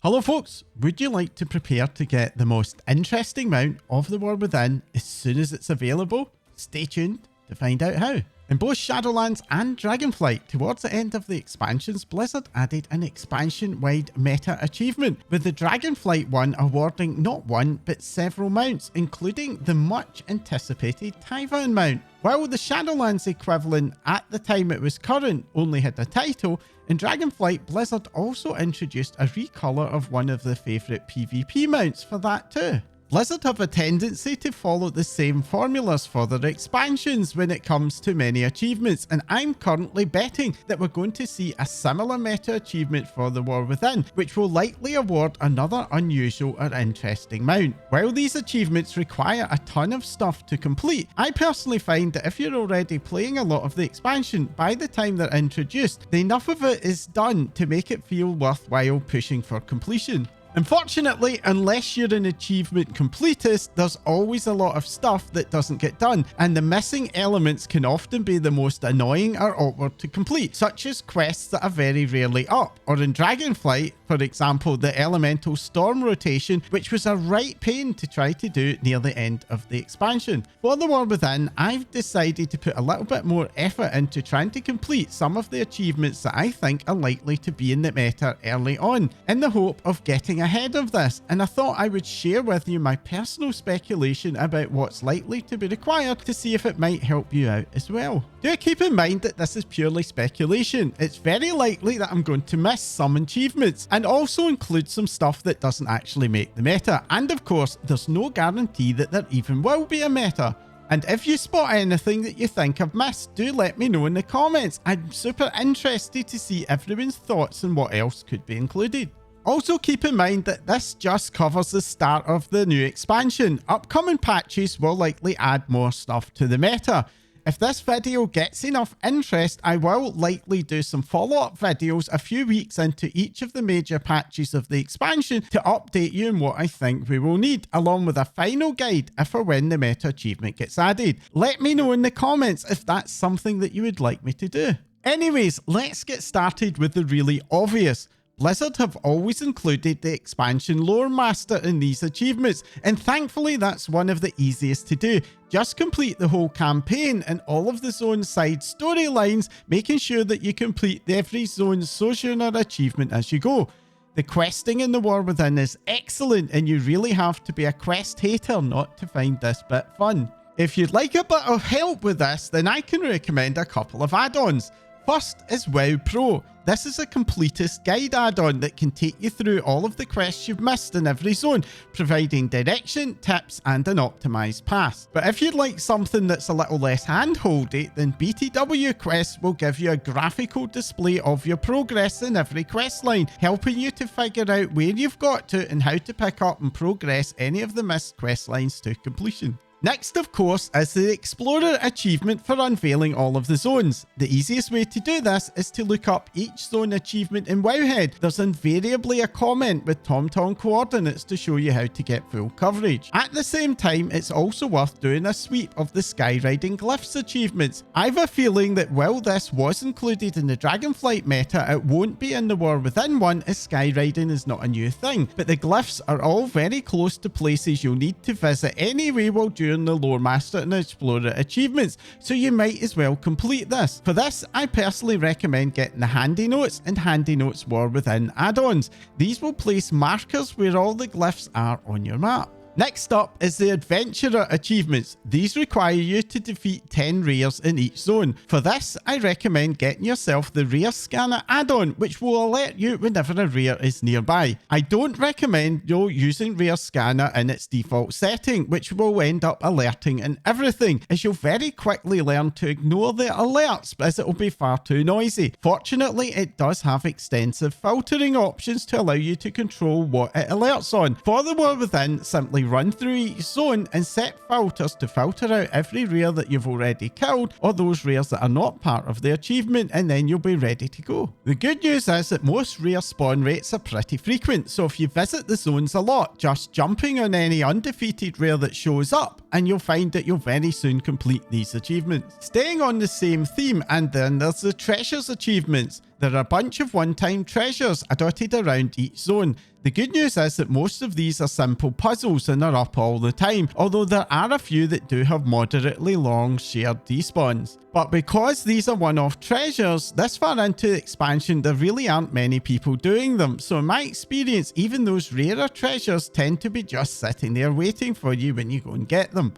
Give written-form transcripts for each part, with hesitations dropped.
Hello folks, would you like to prepare to get the most interesting mount of the War Within as soon as it's available? Stay tuned to find out how. In both Shadowlands and Dragonflight, towards the end of the expansions, Blizzard added an expansion-wide meta achievement, with the Dragonflight one awarding not one, but several mounts, including the much-anticipated Tyvan mount. While the Shadowlands equivalent at the time it was current only had a title, in Dragonflight, Blizzard also introduced a recolor of one of the favourite PvP mounts for that too. Blizzard have a tendency to follow the same formulas for their expansions when it comes to many achievements, and I'm currently betting that we're going to see a similar meta achievement for the War Within, which will likely award another unusual or interesting mount. While these achievements require a ton of stuff to complete, I personally find that if you're already playing a lot of the expansion, by the time they're introduced, enough of it is done to make it feel worthwhile pushing for completion. Unfortunately, unless you're an achievement completist, there's always a lot of stuff that doesn't get done, and the missing elements can often be the most annoying or awkward to complete, such as quests that are very rarely up, or in Dragonflight, for example, the Elemental Storm rotation, which was a right pain to try to do near the end of the expansion. For the War Within, I've decided to put a little bit more effort into trying to complete some of the achievements that I think are likely to be in the meta early on, in the hope of getting ahead of this, and I thought I would share with you my personal speculation about what's likely to be required to see if it might help you out as well. Do keep in mind that this is purely speculation. It's very likely that I'm going to miss some achievements and also include some stuff that doesn't actually make the meta, and of course there's no guarantee that there even will be a meta. And if you spot anything that you think I've missed, do let me know in the comments. I'm super interested to see everyone's thoughts on what else could be included. Also keep in mind that this just covers the start of the new expansion. Upcoming patches will likely add more stuff to the meta. If this video gets enough interest, I will likely do some follow-up videos a few weeks into each of the major patches of the expansion to update you on what I think we will need, along with a final guide if or when the meta achievement gets added. Let me know in the comments if that's something that you would like me to do. Anyways, let's get started with the really obvious. Blizzard have always included the expansion Lore Master in these achievements, and thankfully that's one of the easiest to do. Just complete the whole campaign and all of the zone's side storylines, making sure that you complete every zone's Sojourner achievement as you go. The questing in the War Within is excellent, and you really have to be a quest hater not to find this bit fun. If you'd like a bit of help with this, then I can recommend a couple of add-ons. First is WoW Pro. This is a completist guide add-on that can take you through all of the quests you've missed in every zone, providing direction, tips, and an optimized path. But if you'd like something that's a little less hand-holdy, then BTW Quests will give you a graphical display of your progress in every quest line, helping you to figure out where you've got to and how to pick up and progress any of the missed quest lines to completion. Next, of course, is the Explorer achievement for unveiling all of the zones. The easiest way to do this is to look up each zone achievement in Wowhead. There's invariably a comment with TomTom coordinates to show you how to get full coverage. At the same time, it's also worth doing a sweep of the Skyriding Glyphs achievements. I have a feeling that while this was included in the Dragonflight meta, it won't be in the War Within one, as Skyriding is not a new thing. But the Glyphs are all very close to places you'll need to visit anyway while doing the Lore Master and Explorer achievements, so you might as well complete this. For this, I personally recommend getting the Handy Notes and Handy Notes War Within add-ons. These will place markers where all the glyphs are on your map. Next up is the Adventurer achievements. These require you to defeat 10 rares in each zone. For this, I recommend getting yourself the Rare Scanner add-on, which will alert you whenever a rare is nearby. I don't recommend though using Rare Scanner in its default setting, which will end up alerting and everything, as you'll very quickly learn to ignore the alerts as it will be far too noisy. Fortunately, it does have extensive filtering options to allow you to control what it alerts on. For the War Within, simply run through each zone and set filters to filter out every rare that you've already killed or those rares that are not part of the achievement, and then you'll be ready to go. The good news is that most rare spawn rates are pretty frequent, so if you visit the zones a lot, just jumping on any undefeated rare that shows up and you'll find that you'll very soon complete these achievements. Staying on the same theme, and then there's the treasures achievements. There are a bunch of one-time treasures dotted around each zone. The good news is that most of these are simple puzzles and are up all the time, although there are a few that do have moderately long shared despawns. But because these are one-off treasures, this far into the expansion there really aren't many people doing them, so in my experience even those rarer treasures tend to be just sitting there waiting for you when you go and get them.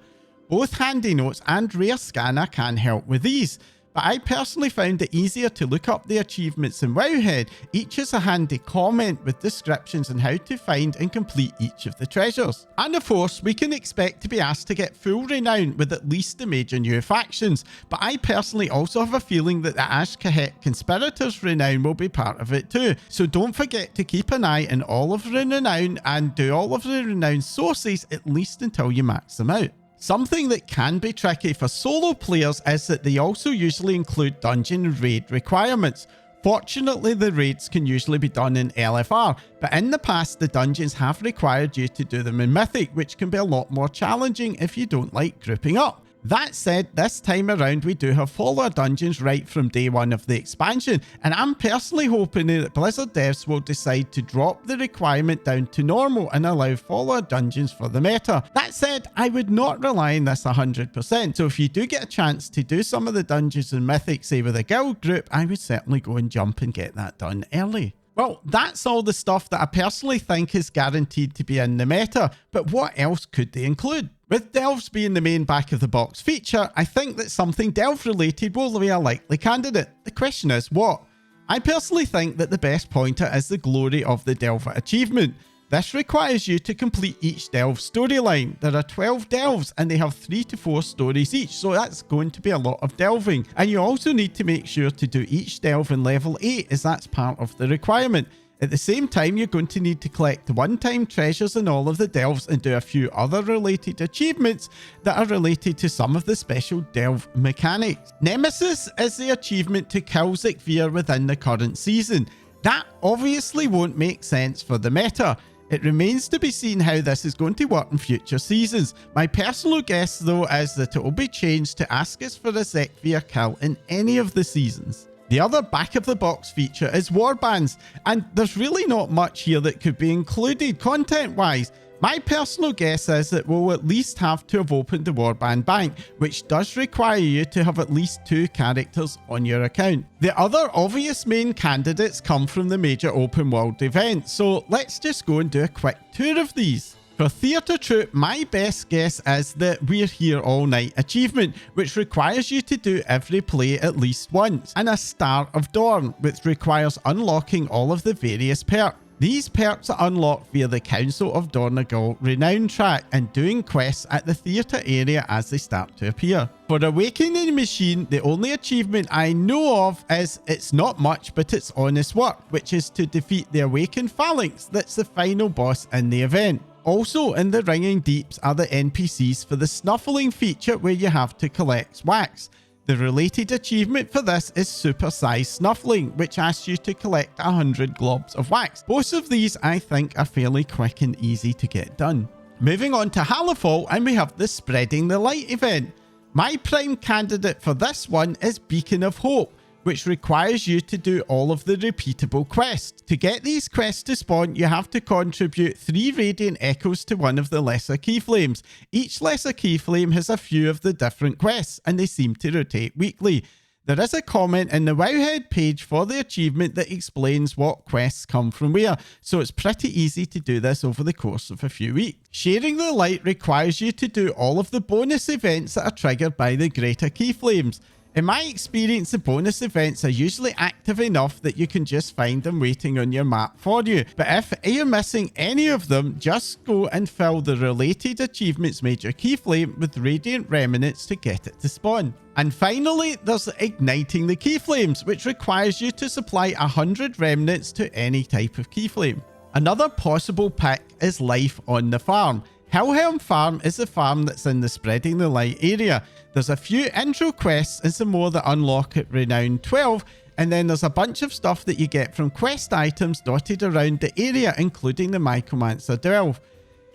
Both Handy Notes and Rare Scanner can help with these, but I personally found it easier to look up the achievements in Wowhead. Each has a handy comment with descriptions on how to find and complete each of the treasures. And of course, we can expect to be asked to get full renown with at least the major new factions, but I personally also have a feeling that the Ajz-Kahet Conspirators renown will be part of it too, so don't forget to keep an eye on all of the renown and do all of the renown sources at least until you max them out. Something that can be tricky for solo players is that they also usually include dungeon raid requirements. Fortunately, the raids can usually be done in LFR, but in the past the dungeons have required you to do them in Mythic, which can be a lot more challenging if you don't like grouping up. That said, this time around we do have follower dungeons right from day one of the expansion, and I'm personally hoping that Blizzard devs will decide to drop the requirement down to normal and allow follower dungeons for the meta. That said, I would not rely on this 100%, so if you do get a chance to do some of the dungeons in Mythic, say with a guild group, I would certainly go and jump and get that done early. Well, that's all the stuff that I personally think is guaranteed to be in the meta, but what else could they include? With Delves being the main back of the box feature, I think that something Delve related will be a likely candidate. The question is what? I personally think that the best pointer is the Glory of the Delver achievement. This requires you to complete each Delve storyline. There are 12 Delves and they have 3 to 4 stories each, so that's going to be a lot of delving. And you also need to make sure to do each Delve in level 8 as that's part of the requirement. At the same time, you're going to need to collect the one-time treasures in all of the Delves and do a few other related achievements that are related to some of the special Delve mechanics. Nemesis is the achievement to kill Zekvir within the current season. That obviously won't make sense for the meta. It remains to be seen how this is going to work in future seasons. My personal guess though is that it will be changed to ask us for a Zekvir kill in any of the seasons. The other back of the box feature is warbands, and there's really not much here that could be included content wise. My personal guess is that we'll at least have to have opened the warband bank, which does require you to have at least 2 characters on your account. The other obvious main candidates come from the major open world events, so let's just go and do a quick tour of these. For Theatre Troupe, my best guess is that We're Here All Night achievement, which requires you to do every play at least once, and a Star of Dawn, which requires unlocking all of the various perks. These perks are unlocked via the Council of Dornagal Renown track and doing quests at the theatre area as they start to appear. For Awakening Machine, the only achievement I know of is it's not much but it's honest work, which is to defeat the Awakened Phalanx that's the final boss in the event. Also in the Ringing Deeps are the NPCs for the Snuffling feature where you have to collect wax. The related achievement for this is Super Size Snuffling, which asks you to collect 100 globs of wax. Both of these I think are fairly quick and easy to get done. Moving on to Hallowfall, and we have the Spreading the Light event. My prime candidate for this one is Beacon of Hope, which requires you to do all of the repeatable quests. To get these quests to spawn, you have to contribute 3 Radiant Echoes to one of the lesser keyflames. Each lesser keyflame has a few of the different quests, and they seem to rotate weekly. There is a comment in the Wowhead page for the achievement that explains what quests come from where, so it's pretty easy to do this over the course of a few weeks. Sharing the Light requires you to do all of the bonus events that are triggered by the greater keyflames. In my experience, the bonus events are usually active enough that you can just find them waiting on your map for you. But if you're missing any of them, just go and fill the related achievements major keyflame with Radiant Remnants to get it to spawn. And finally, there's Igniting the Keyflames, which requires you to supply 100 remnants to any type of keyflame. Another possible pick is Life on the Farm. Helhelm Farm is the farm that's in the Spreading the Light area. There's a few intro quests and some more that unlock at Renown 12, and then there's a bunch of stuff that you get from quest items dotted around the area, including the Mycomancer Delve.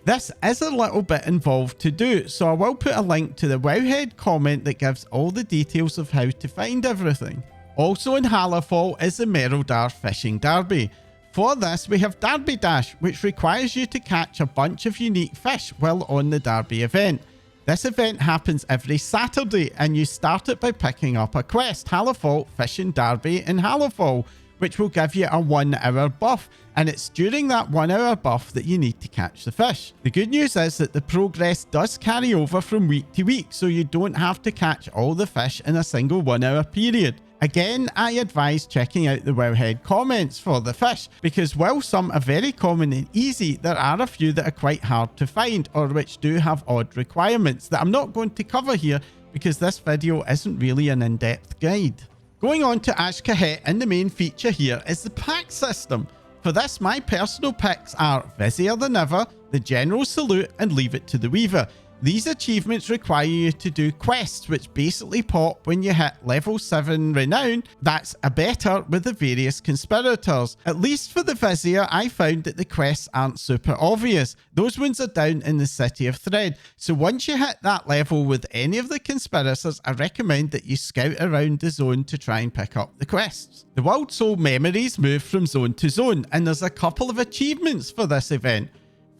This is a little bit involved to do, so I will put a link to the Wowhead comment that gives all the details of how to find everything. Also in Hallowfall is the Mereldar Fishing Derby. For this, we have Derby Dash, which requires you to catch a bunch of unique fish while on the Derby event. This event happens every Saturday, and you start it by picking up a quest, Hallowfall Fishing Derby in Hallowfall, which will give you a 1 hour buff, and it's during that 1 hour buff that you need to catch the fish. The good news is that the progress does carry over from week to week, so you don't have to catch all the fish in a single 1 hour period. Again, I advise checking out the Wowhead comments for the fish, because while some are very common and easy, there are a few that are quite hard to find or which do have odd requirements that I'm not going to cover here because this video isn't really an in-depth guide. Going on to Ajz-Kahet, and the main feature here is the pack system. For this, my personal picks are Busier Than Ever, the General Salute, and Leave It to the Weaver. These achievements require you to do quests which basically pop when you hit level 7 renown. That's a better with the various conspirators. At least for the Vizier, I found that the quests aren't super obvious. Those ones are down in the City of Thread. So once you hit that level with any of the conspirators, I recommend that you scout around the zone to try and pick up the quests. The Wild Soul memories move from zone to zone, and there's a couple of achievements for this event.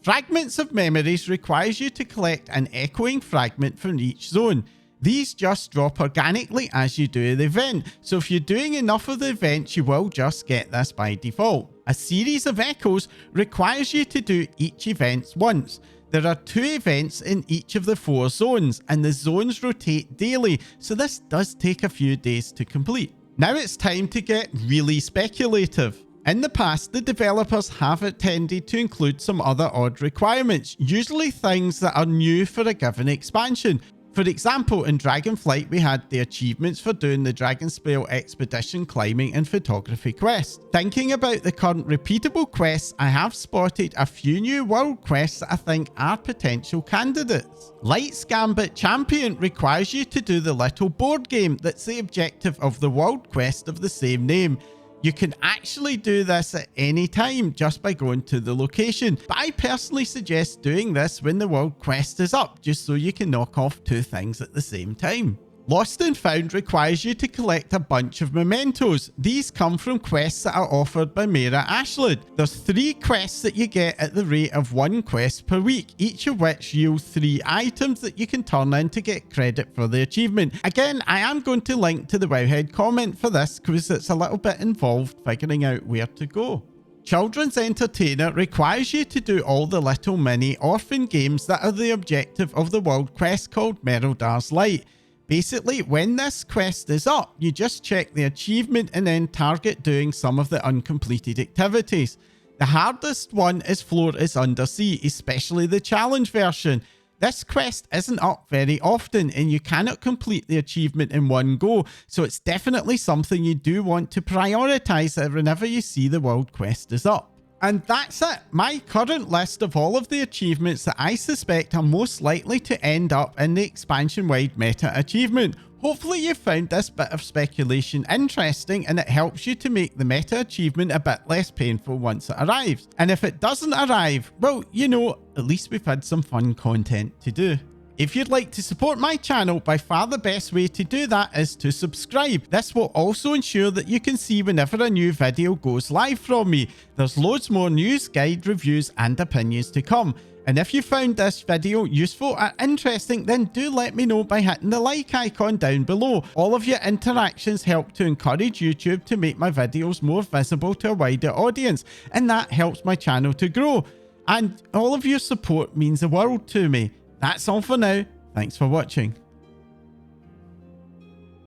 Fragments of Memories requires you to collect an echoing fragment from each zone. These just drop organically as you do the event, so if you're doing enough of the events, you will just get this by default. A series of echoes requires you to do each event once. There are 2 events in each of the 4 zones, and the zones rotate daily, so this does take a few days to complete. Now it's time to get really speculative. In the past, the developers have tended to include some other odd requirements, usually things that are new for a given expansion. For example, in Dragonflight, we had the achievements for doing the Dragonspell Expedition climbing and photography quest. Thinking about the current repeatable quests, I have spotted a few new world quests that I think are potential candidates. Light's Gambit Champion requires you to do the little board game that's the objective of the world quest of the same name. You can actually do this at any time just by going to the location, but I personally suggest doing this when the world quest is up, just so you can knock off 2 things at the same time. Lost and Found requires you to collect a bunch of mementos. These come from quests that are offered by Mera Ashlid. There's 3 quests that you get at the rate of 1 quest per week, each of which yield 3 items that you can turn in to get credit for the achievement. Again, I am going to link to the Wowhead comment for this because it's a little bit involved figuring out where to go. Children's Entertainer requires you to do all the little mini orphan games that are the objective of the world quest called Mereldar's Light. Basically, when this quest is up, you just check the achievement and then target doing some of the uncompleted activities. The hardest one is Floor is Undersea, especially the challenge version. This quest isn't up very often and you cannot complete the achievement in one go, so it's definitely something you do want to prioritize whenever you see the world quest is up. And that's it, my current list of all of the achievements that I suspect are most likely to end up in the expansion-wide meta achievement. Hopefully you found this bit of speculation interesting and it helps you to make the meta achievement a bit less painful once it arrives. And if it doesn't arrive, well, you know, at least we've had some fun content to do. If you'd like to support my channel, by far the best way to do that is to subscribe. This will also ensure that you can see whenever a new video goes live from me. There's loads more news, guide, reviews and opinions to come. And if you found this video useful or interesting, then do let me know by hitting the like icon down below. All of your interactions help to encourage YouTube to make my videos more visible to a wider audience, and that helps my channel to grow. And all of your support means the world to me. That's all for now. Thanks for watching.